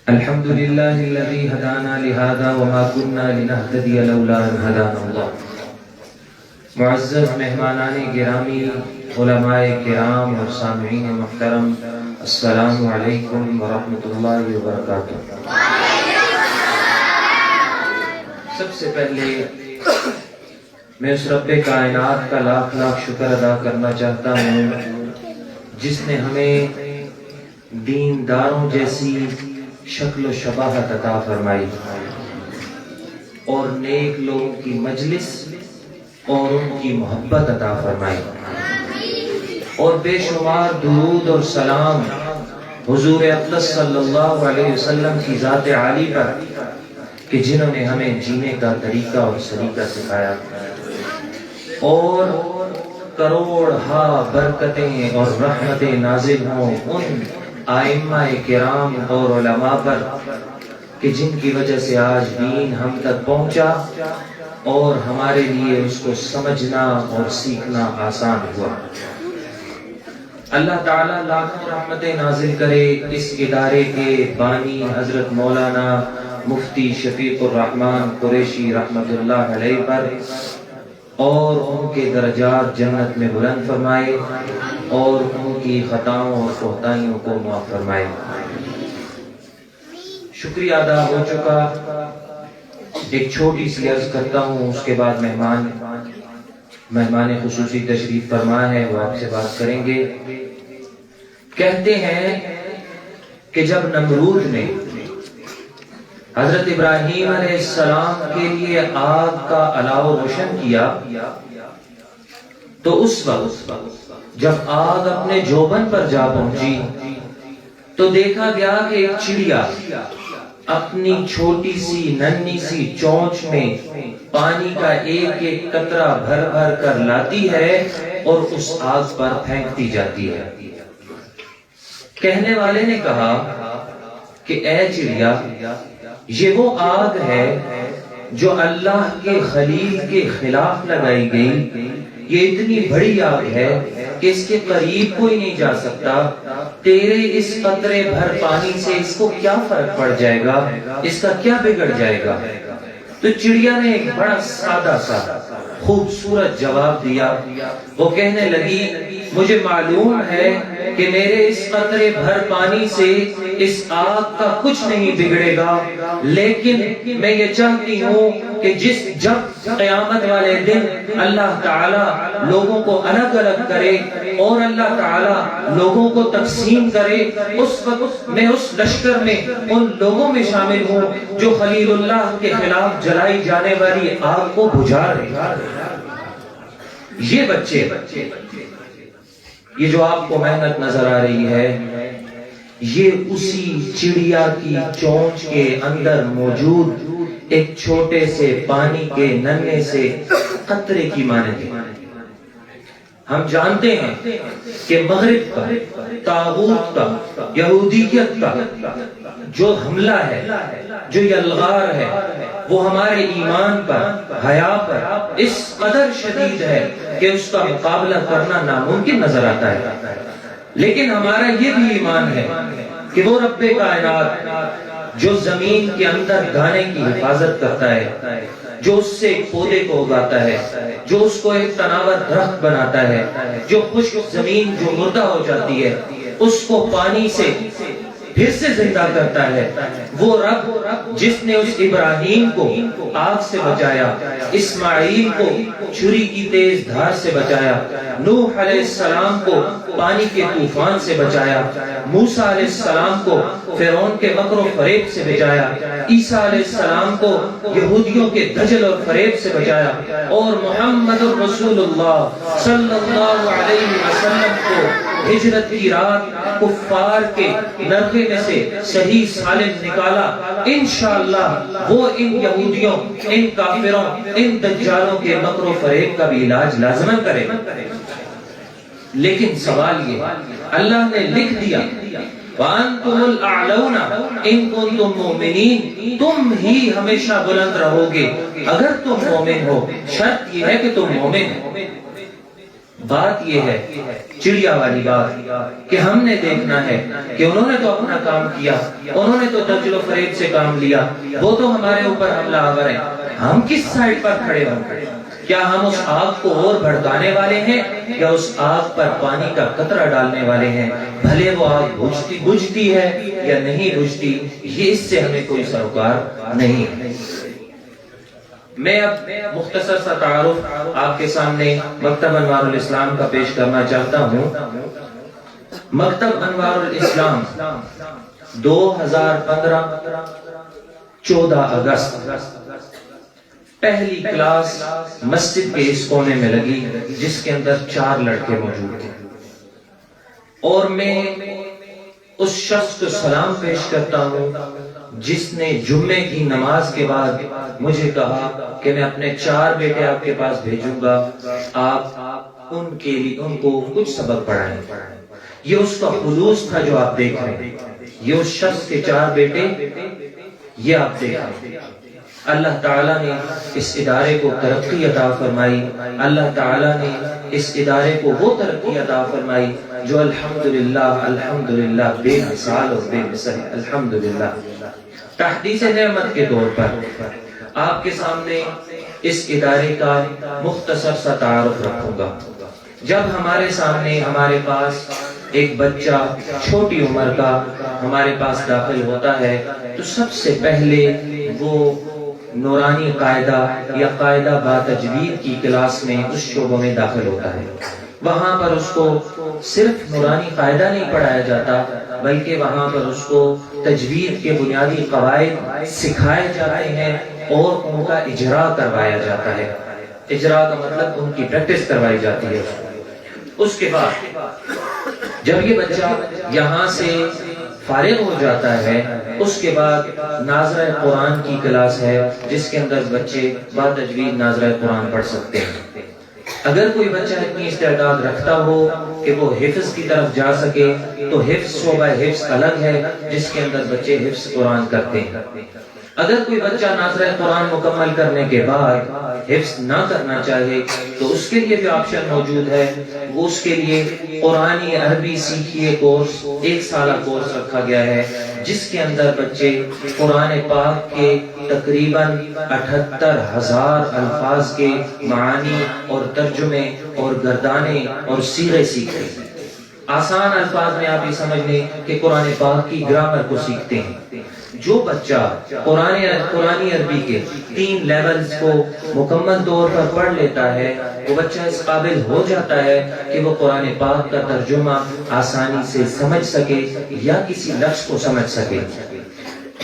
الحمد لله الذي هدانا لهذا وما كنا لنهتدي لولا ان هدانا الله. معزز مہمانان گرامی، علماء کرام اور سامعین محترم، السلام علیکم ورحمۃ اللہ وبرکاتہ. سب سے پہلے میں اس رب کائنات کا لاکھ لاکھ شکر ادا کرنا چاہتا ہوں جس نے ہمیں دینداروں جیسی شکل و شباہت عطا فرمائی اور نیک لوگوں کی مجلس اور ان کی محبت عطا فرمائی، اور بے شمار درود اور سلام حضور اقدس صلی اللہ علیہ وسلم کی ذات عالی پر کہ جنہوں نے ہمیں جینے کا طریقہ اور سلیقہ سکھایا، اور کروڑ ہا برکتیں اور رحمتیں نازل ہوں ان ائمہ کرام اور علماء پر کہ جن کی وجہ سے آج دین ہم تک پہنچا اور ہمارے لیے اس کو سمجھنا اور سیکھنا آسان ہوا. اللہ تعالیٰ لاکھوں رحمتیں نازل کرے اس ادارے کے بانی حضرت مولانا مفتی شفیق الرحمن قریشی رحمت اللہ علیہ پر، اور ان کے درجات جنت میں بلند فرمائے اور ان کی خطاؤں اور کوتاہیوں کو معاف فرمائے. شکریہ ادا ہو چکا. ایک چھوٹی سی عرض کرتا ہوں، اس کے بعد مہمان خصوصی تشریف فرما ہے، وہ آپ سے بات کریں گے. کہتے ہیں کہ جب نمرود نے حضرت ابراہیم علیہ السلام کے لیے آگ کا الاؤ روشن کیا تو اس وقت جب آگ اپنے جوبن پر جا پہنچی تو دیکھا گیا کہ ایک چڑیا اپنی چھوٹی سی ننھی سی چونچ میں پانی کا ایک ایک قطرہ بھر بھر کر لاتی ہے اور اس آگ پر پھینکتی جاتی ہے. کہنے والے نے کہا کہ اے چڑیا، یہ وہ آگ ہے جو اللہ کے خلیل کے خلاف لگائی گئی. یہ اتنی بڑی آگ ہے کہ اس کے قریب کوئی نہیں جا سکتا. تیرے اس قطرے بھر پانی سے اس کو کیا فرق پڑ جائے گا، اس کا کیا بگڑ جائے گا؟ تو چڑیا نے ایک بڑا سادہ سا خوبصورت جواب دیا. وہ کہنے لگی، مجھے معلوم ہے کہ میرے اس قطرے بھر پانی سے اس آگ کا کچھ نہیں بگڑے گا، لیکن میں یہ چاہتی ہوں کہ جب قیامت والے دن اللہ تعالی لوگوں کو الگ الگ کرے اور اللہ تعالی لوگوں کو تقسیم کرے، اس وقت میں اس لشکر میں ان لوگوں میں شامل ہوں جو خلیل اللہ کے خلاف جلائی جانے والی آگ کو بجھا رہے. یہ بچے، یہ جو آپ کو محنت نظر آ رہی ہے، یہ اسی چڑیا کی چونچ کے اندر موجود ایک چھوٹے سے پانی کے ننھے سے قطرے کی مانند ہے. ہم جانتے ہیں کہ مغرب کا، طاغوت کا، یہودیت کا جو حملہ ہے، جو یلغار ہے، وہ ہمارے ایمان پر، حیا پر اس قدر شدید ہے کہ اس کا مقابلہ کرنا ناممکن نظر آتا ہے. لیکن ہمارا یہ بھی ایمان ہے کہ وہ رب کائنات جو زمین کے اندر دانے کی حفاظت کرتا ہے، جو اس سے ایک پودے کو اگاتا ہے، جو اس کو ایک تناور درخت بناتا ہے، جو خشک زمین جو مردہ ہو جاتی ہے اس کو پانی سے پھر سے زندہ کرتا ہے، وہ رب جس نے اس ابراہیم کو آگ سے بچایا، اسماعیل کو چھری کی تیز دھار سے بچایا، نوح علیہ السلام کو پانی کے طوفان سے بچایا، موسیٰ علیہ السلام کو فرعون کے مکر و فریب سے بچایا، عیسیٰ علیہ السلام کو یہودیوں کے دجل اور فریب سے بچایا، اور محمد رسول اللہ صلی اللہ علیہ وسلم کو ہجرت کی رات کفار کے نرخے میں سے صحیح سالم نکالا. انشاءاللہ وہ ان یہودیوں، ان کافروں، ان دجالوں کے مکر و فریب کا بھی علاج لازماً کرے. لیکن سوال یہ، اللہ نے لکھ دیا وَأَنْتُمُ الْأَعْلَوْنَ إِن كُنْتُم مُؤْمِنِينَ، تم ہی ہمیشہ بلند رہو گے اگر تم مومن ہو. شرط یہ ہے کہ تم مومن ہو. بات یہ ہے چڑیا والی بات کہ ہم نے دیکھنا ہے کہ انہوں نے تو اپنا کام کیا، انہوں نے تو دجل و فریب سے کام لیا، وہ تو ہمارے اوپر حملہ آور ہیں، ہم کس سائڈ پر کھڑے ہوں؟ کیا ہم اس آگ کو اور بھڑکانے والے ہیں یا اس آگ پر پانی کا قطرہ ڈالنے والے ہیں؟ بھلے وہ آگ بجھتی ہے یا نہیں بجھتی، یہ اس سے ہمیں کوئی سروکار نہیں۔ میں اب مختصر سا تعارف آپ کے سامنے مکتب انوار الاسلام کا پیش کرنا چاہتا ہوں۔ مکتب انوار الاسلام 2015 14 اگست پہلی کلاس مسجد کے اس کونے میں لگی جس کے اندر 4 لڑکے موجود تھے، اور میں اس شخص کو سلام پیش کرتا ہوں جس نے جمعے کی نماز کے بعد مجھے کہا کہ میں اپنے 4 بیٹے آپ کے پاس بھیجوں گا، آپ ان کو کچھ سبق پڑھائیں۔ یہ اس کا خلوص تھا جو آپ دیکھ رہے ہیں، یہ اس شخص کے 4 بیٹے یہ آپ دیکھ رہے ہیں۔ اللہ تعالیٰ نے اس ادارے کو ترقی عطا فرمائی، اللہ تعالیٰ نے اس ادارے کو وہ ترقی عطا فرمائی جو الحمدللہ بے مثال اور بے مثل ہے۔ الحمدللہ تحدیث نعمت کے طور پر آپ کے سامنے اس ادارے کا مختصر سا تعارف رکھوں گا۔ جب ہمارے سامنے ہمارے پاس ایک بچہ چھوٹی عمر کا ہمارے پاس داخل ہوتا ہے تو سب سے پہلے وہ نورانی قاعدہ یا قاعدہ با تجوید کی کلاس میں اس شعبوں میں داخل ہوتا ہے۔ وہاں پر اس کو صرف نورانی قاعدہ نہیں پڑھایا جاتا بلکہ وہاں پر اس کو تجوید کے بنیادی قواعد سکھائے جاتے ہیں اور ان کا اجرا کروایا جاتا ہے۔ اجرا کا مطلب ان کی پریکٹس کروائی جاتی ہے۔ اس کے بعد جب یہ بچہ یہاں سے فارغ ہو جاتا ہے اس کے بعد ناظرہ قرآن کی کلاس ہے جس کے اندر بچے با تجوید ناظرہ قرآن پڑھ سکتے ہیں۔ اگر کوئی بچہ اتنی استعداد رکھتا ہو کہ وہ حفظ کی طرف جا سکے تو حفظ شعبہ حفظ الگ ہے جس کے اندر بچے حفظ قرآن کرتے ہیں۔ اگر کوئی بچہ ناظرہ قرآن مکمل کرنے کے بعد حفظ نہ کرنا چاہے تو اس کے لیے بھی آپشن موجود ہے، وہ اس کے لیے قرآنی عربی سیکھیے کورس 1 سالہ کورس رکھا گیا ہے جس کے اندر بچے قرآن پاک کے تقریباً 78,000 الفاظ کے معانی اور ترجمے اور گردانے اور صیغے سیکھتے ہیں۔ آسان الفاظ میں آپ یہ سمجھ لیں کہ قرآن پاک کی گرامر کو سیکھتے ہیں۔ جو بچہ قرآنی عربی کے 3 لیولز کو مکمل طور پر پڑھ لیتا ہے وہ بچہ اس قابل ہو جاتا ہے کہ وہ قرآن پاک کا ترجمہ آسانی سے سمجھ سکے یا کسی لفظ کو سمجھ سکے۔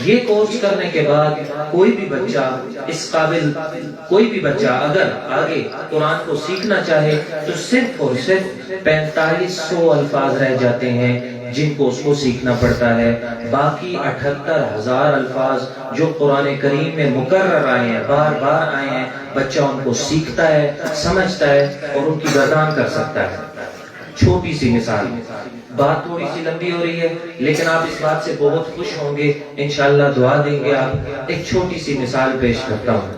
یہ کورس کرنے کے بعد کوئی بھی بچہ اگر آگے قرآن کو سیکھنا چاہے تو صرف اور صرف 4500 الفاظ رہ جاتے ہیں جن کو اس کو سیکھنا پڑتا ہے۔ باقی 78,000 الفاظ جو قرآن کریم میں مکرر آئے ہیں، بار بار آئے ہیں، بچہ ان کو سیکھتا ہے، سمجھتا ہے اور ان کی گردان کر سکتا ہے۔ چھوٹی سی مثال، بات تھوڑی سی لمبی ہو رہی ہے لیکن آپ اس بات سے بہت خوش ہوں گے، انشاءاللہ دعا دیں گے آپ۔ ایک چھوٹی سی مثال پیش کرتا ہوں۔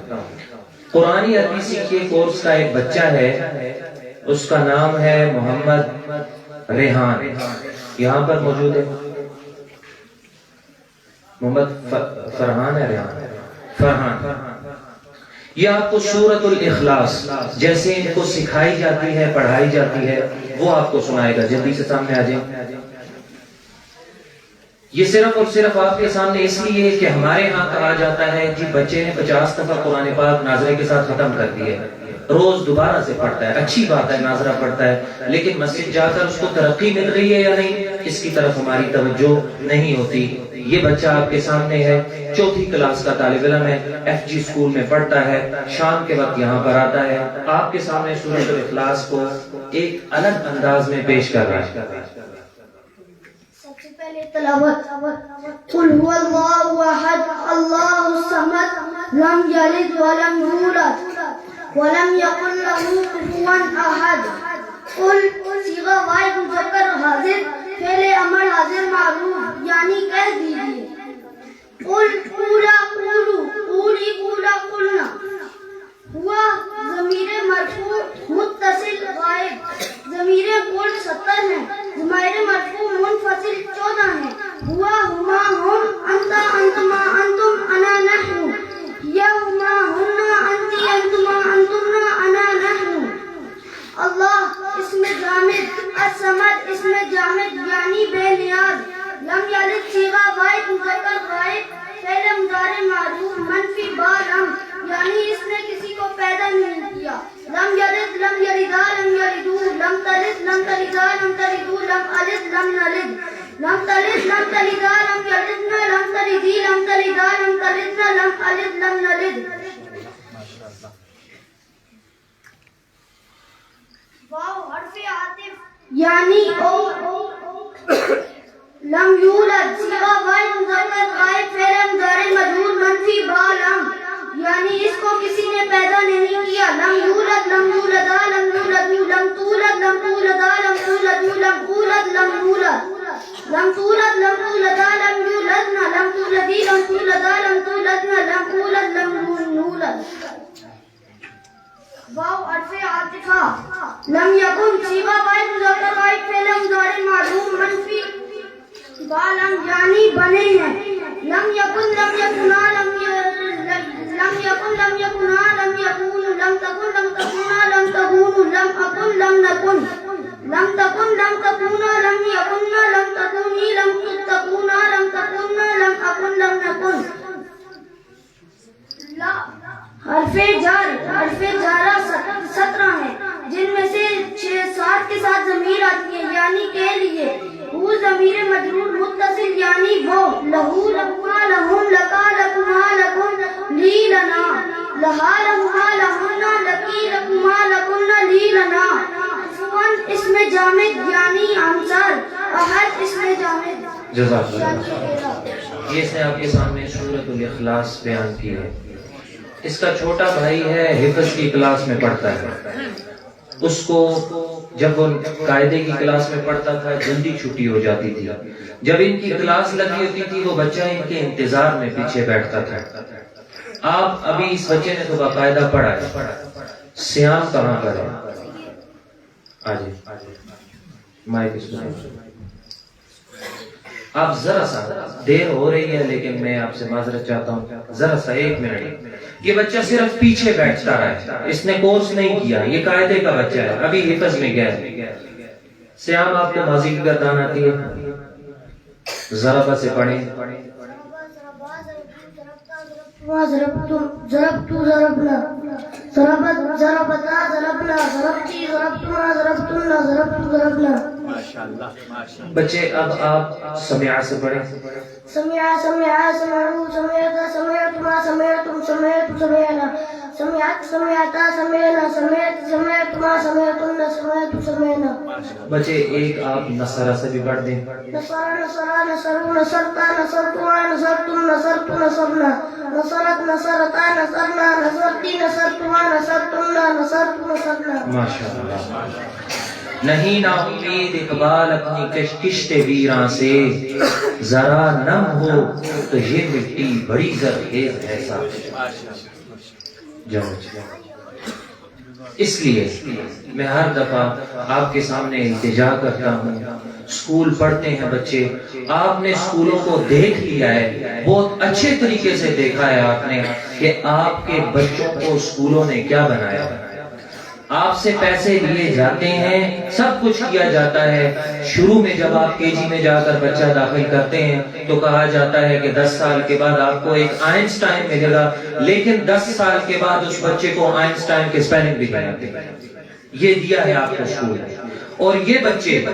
قرآنی عربی سیکھیے کورس کا ایک بچہ ہے، اس کا نام ہے محمد ریحان، یہاں پر موجود ہے۔ محمد فرحان ہے، ریحان فرحان۔ یہ آپ کو سورۃ الاخلاص جیسے ان کو سکھائی جاتی ہے، پڑھائی جاتی ہے، وہ آپ کو سنائے گا۔ جلدی سے سامنے آ جائیں۔ یہ صرف اور صرف آپ کے سامنے اس لیے کہ ہمارے ہاں کہا جاتا ہے جی بچے نے 50 دفعہ قرآن پاک ناظرے کے ساتھ ختم کر دی ہے، روز دوبارہ سے پڑھتا ہے، اچھی بات ہے، ناظرہ پڑھتا ہے، لیکن مسجد جا کر اس کو ترقی مل رہی ہے یا نہیں، اس کی طرف ہماری توجہ نہیں ہوتی۔ یہ بچہ آپ کے سامنے ہے، 4تھی کلاس کا طالب علم ہے، FG اسکول میں پڑھتا ہے، شام کے وقت یہاں پر آتا ہے، آپ کے سامنے سورۃ الاخلاص کو ایک الگ انداز میں پیش کر رہا ہے۔ سب سے پہلے تلاوت، قل هو اللہ احد اللہ الصمد لم یلد ولم یولد ولم یکن له کفوا احد۔ قل صیغہ واحد مذکر حاضر، فعل امر حاضر معروف، یعنی کہہ دیجیے۔ قل قولا قولو، قولی قولا قلنا، ہوا ضمیر مرفوع متصل غائب، بے نیاز. لم یلد صیغہ واحد مذکر غائب فعل مضارع معذوف منفی با لم یعنی اس نے کسی کو پیدا نہیں کیا. لم یلد لم یلدا لم یلدو لم تلد لم تلدا لم تلدو لم الد لم نلد لم تلد لم تلدا لم یلدنا لم تلدی لم تلدا لم تلدنا لم الد لم نلد. واو حرف عاطف یعنی او. لم یولد صیغہ واحد مذکر غائب فعل مضارع مجرور منفی با لم یعنی اس کو کسی نے پیدا نہیں کیا. لم یولد لم یولدا لم یولدو لم تولد لم تولدا لم تولدو لم اولد لم یولد لم تولد لم تولدا لم یولدنا لم تولدی لم تولدا لم تولدنا لم اولد لم نولد. واو حرف عاطفہ لم یکن صیغہ واحد مذکر غائب فعل مضارع معلوم منفی لم یعنی بنے ہیں. لم یکن لم یکنا لم یکن لم یکنا لم یکون لم تکن لم تکونا لم تکون لم اکن لم نکن لم تکن لم تکونا لم یکنا لم تکونی لم تکونا لم تکونا لم اکن لم نکن. حرف جارہ 17 ہیں جن میں سے 6 کے ساتھ ضمیر آتی ہے یعنی کے لیے. وہ ضمیر مجرور متصل یعنی وہ. لہو لہما لہم لکا لکما لکم لی لنا لہا لہما لہمنا لکی لکما لکمنا لی لنا. فون اسم جامد یعنی عنصر. احد اسم جامد. جزاک اللہ. یہ سے آپ کے سامنے سورۃ الاخلاص بیان کی ہے. اس کا چھوٹا بھائی ہے حفظ کی کلاس میں پڑھتا ہے. اس کو جب وہ قاعدے کی کلاس میں پڑھتا تھا جلدی چھٹی ہو جاتی تھی. جب ان کی کلاس لگی ہوتی تھی وہ بچہ ان کے انتظار میں پیچھے بیٹھتا تھا. آپ ابھی اس بچے نے تو باقاعدہ پڑھا ہے. سیام کہاں پر ہے؟ آجے مائک اس کو. آپ ذرا سا دیر ہو رہی ہے لیکن میں آپ سے معذرت چاہتا ہوں ذرا سا 1 منٹ. یہ بچہ صرف پیچھے بیٹھتا ہے. اس نے کورس نہیں کیا. یہ قاعدے کا بچہ ہے ابھی حفظ میں گیا ہے. سیام آپ کو ماضی کی گردان آتی ہے؟ ضربہ سے پڑھیں. ضربت ضربنا ضربت ضربتا ضربنا ضربتی ضربتنا ضربتنا ضربت ضربنا. بچے اب آپ سمع سے پڑھیں. سمع سمع سمعوا سمعت سمعتما سمعتم سمعت سمعنا سمعت سمعتا سمعنا سمعت سمعتما سمعتن سمعت سمعنا. بچے ایک آپ نصرہ سے بھی پڑھ دیں. نصر نصرا نصروا نصرتا نصرتما نصرتم نصرت نصرنا نصرت نصرتا نصرنا نصرتی نصرتما نصرتن نصرت نصرنا. ماشاءاللہ. نہیں نا امید اقبال اپنی کشت ویراں سے ذرا نم ہو تو یہ مٹی بڑی زرخیز ہے صاحب. اس لیے میں ہر دفعہ آپ کے سامنے التجا کرتا ہوں. اسکول پڑھتے ہیں بچے. آپ نے اسکولوں کو دیکھ لیا ہے بہت اچھے طریقے سے دیکھا ہے آپ نے کہ آپ کے بچوں کو اسکولوں نے کیا بنایا. آپ سے پیسے لیے جاتے ہیں سب کچھ کیا جاتا ہے. شروع میں جب آپ KG میں جا کر بچہ داخل کرتے ہیں تو کہا جاتا ہے کہ 10 سال کے بعد آپ کو ایک آئنسٹائن ملے گا. لیکن 10 سال کے بعد اس بچے کو آئنسٹائن کے سپیلنگ بھی بناتے ہیں. یہ دیا ہے آپ کو اسکول. اور یہ بچے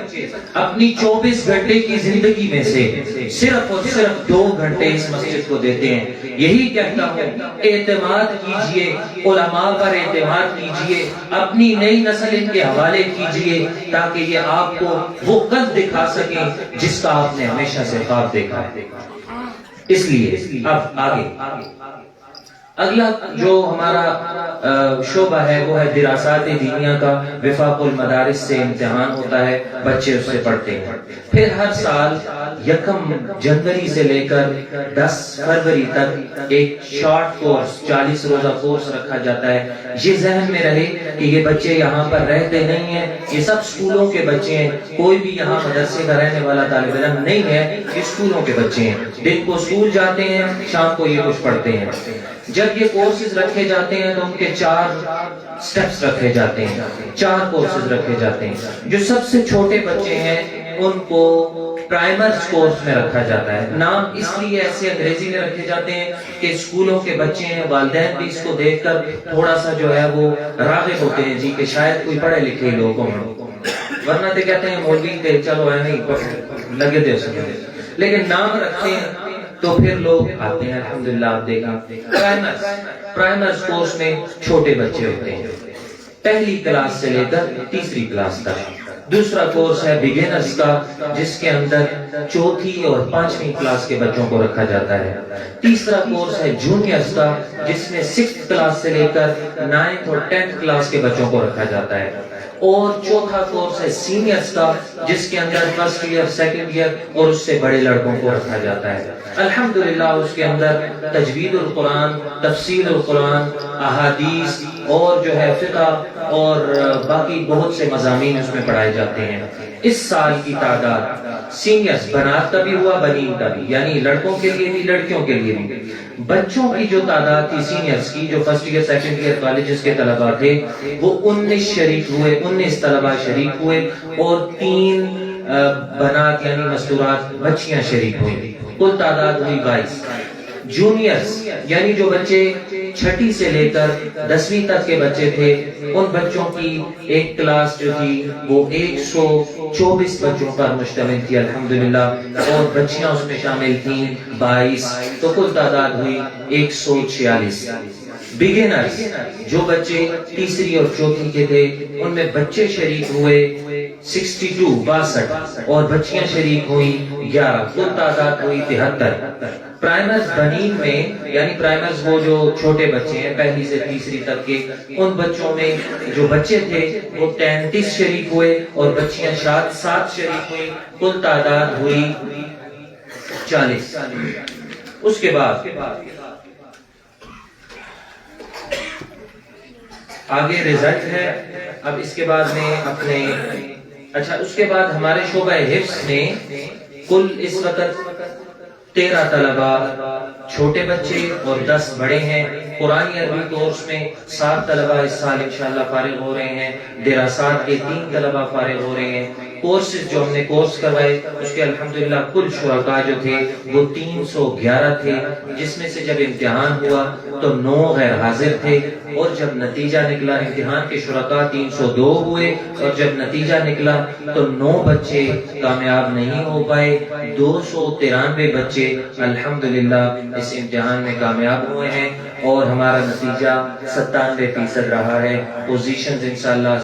اپنی 24 گھنٹے کی زندگی میں سے صرف اور صرف 2 گھنٹے اس مسجد کو دیتے ہیں. یہی کہتا ہوں اعتماد کیجئے علماء پر. اعتماد کیجئے اپنی نئی نسل ان کے حوالے کیجئے تاکہ یہ آپ کو وہ قد دکھا سکیں جس کا آپ نے ہمیشہ سے خواب دیکھا ہے. اس لیے اب آگے اگلا جو ہمارا شعبہ ہے وہ ہے دراسات دینیہ کا. وفاق المدارس سے امتحان ہوتا ہے بچے اس سے پڑھتے ہیں. پھر ہر سال 1 جنوری سے لے کر 10 فروری تک ایک شارٹ کورس 40 روزہ کورس رکھا جاتا ہے. یہ ذہن میں رہے کہ یہ بچے یہاں پر رہتے نہیں ہیں. یہ سب اسکولوں کے بچے ہیں. کوئی بھی یہاں مدرسے کا رہنے والا طالب علم نہیں ہے. یہ اسکولوں کے بچے ہیں. دن کو اسکول جاتے ہیں شام کو یہ کچھ پڑھتے ہیں. جب یہ کورسز رکھے جاتے ہیں تو ان کے 4 سٹیپس رکھے جاتے ہیں. 4 کورسز رکھے جاتے ہیں. جو سب سے چھوٹے بچے ہیں ان کو پرائمرز کورس میں رکھا جاتا ہے. نام اس لیے ایسے انگریزی میں رکھے جاتے ہیں کہ اسکولوں کے بچے ہیں، والدین بھی اس کو دیکھ کر تھوڑا سا جو ہے وہ راغب ہوتے ہیں جی کہ شاید کوئی پڑھے لکھے لوگ ہوں، ورنہ تو کہتے ہیں مولوی کہ چلو ہے نہیں لگے دے سکتے، لیکن نام رکھتے ہیں تو پھر لوگ آتے ہیں. الحمدللہ آپ دیکھیں پرائمرز کورس میں چھوٹے بچے ہوتے ہیں، پہلی کلاس سے لے کر تیسری کلاس تک. دوسرا کورس ہے بگنرز کا، جس کے اندر چوتھی اور پانچویں کلاس کے بچوں کو رکھا جاتا ہے. تیسرا کورس ہے جونیئرز کا، جس میں 6th کلاس سے لے کر 9th اور 10th کلاس کے بچوں کو رکھا جاتا ہے. اور چوتھا کورس ہے سینئرز کا، جس کے اندر 1st ایئر 2nd ایئر اور اس سے بڑے لڑکوں کو رکھا جاتا ہے. الحمدللہ اس کے اندر تجوید القرآن، تفسیر القرآن، احادیث اور جو ہے فقہ اور باقی بہت سے مضامین اس میں پڑھائے جاتے ہیں. اس سال کی تعداد سینئرز، بنات کا بھی ہوا بنین کا بھی، یعنی لڑکوں کے لیے بھی لڑکیوں کے لیے بھی، بچوں کی جو تعداد تھی سینئرز کی، جو 1st year 2nd year colleges کے طلباء تھے، وہ 19 شریک ہوئے، 19 طلباء شریک ہوئے اور 3 بنات یعنی مستورات بچیاں شریک ہوئی. کل تعداد ہوئی 22. جونیئرز یعنی جو بچے 6ٹھی سے لے کر 10ویں تک کے بچے تھے، ان بچوں کی ایک کلاس جو تھی وہ 124 بچوں پر مشتمل تھی الحمدللہ، اور بچیاں اس میں شامل تھیں 22، تو کل تعداد ہوئی 146. بگنرز جو بچے تیسری اور چوتھی کے تھے، ان میں بچے شریک ہوئے 62 اور بچیاں شریک ہوئی 11، کل تعداد ہوئی 73. پرائمرز بنین میں یعنی پرائمرز وہ جو چھوٹے بچے ہیں پہلی سے تیسری تک کے، ان بچوں میں جو بچے تھے وہ 33 شریک ہوئے اور بچیاں 7 شریک ہوئی، کل تعداد ہوئی 40. اس کے بعد آگے رزلٹ ہے. اب اس کے بعد میں اپنے اس کے بعد ہمارے شعبہ حفظ میں کل اس وقت 13 طلباء چھوٹے بچے اور 10 بڑے ہیں. قرآن عربی کورس میں 7 طلباء اس سال انشاءاللہ فارغ ہو رہے ہیں. دراسات کے 3 طلباء فارغ ہو رہے ہیں. کورسز جو ہم نے کورس کروائے اس کے الحمدللہ کل شرکاء جو تھے وہ 311 تھے، جس میں سے جب امتحان ہوا تو 9 غیر حاضر تھے، اور جب نتیجہ نکلا امتحان کے شرکاء 302 ہوئے، اور جب نتیجہ نکلا تو 9 بچے کامیاب نہیں ہو پائے، 293 بچے الحمدللہ اس امتحان میں کامیاب ہوئے ہیں، اور ہمارا نتیجہ 97% رہا ہے. پوزیشنز انشاءاللہ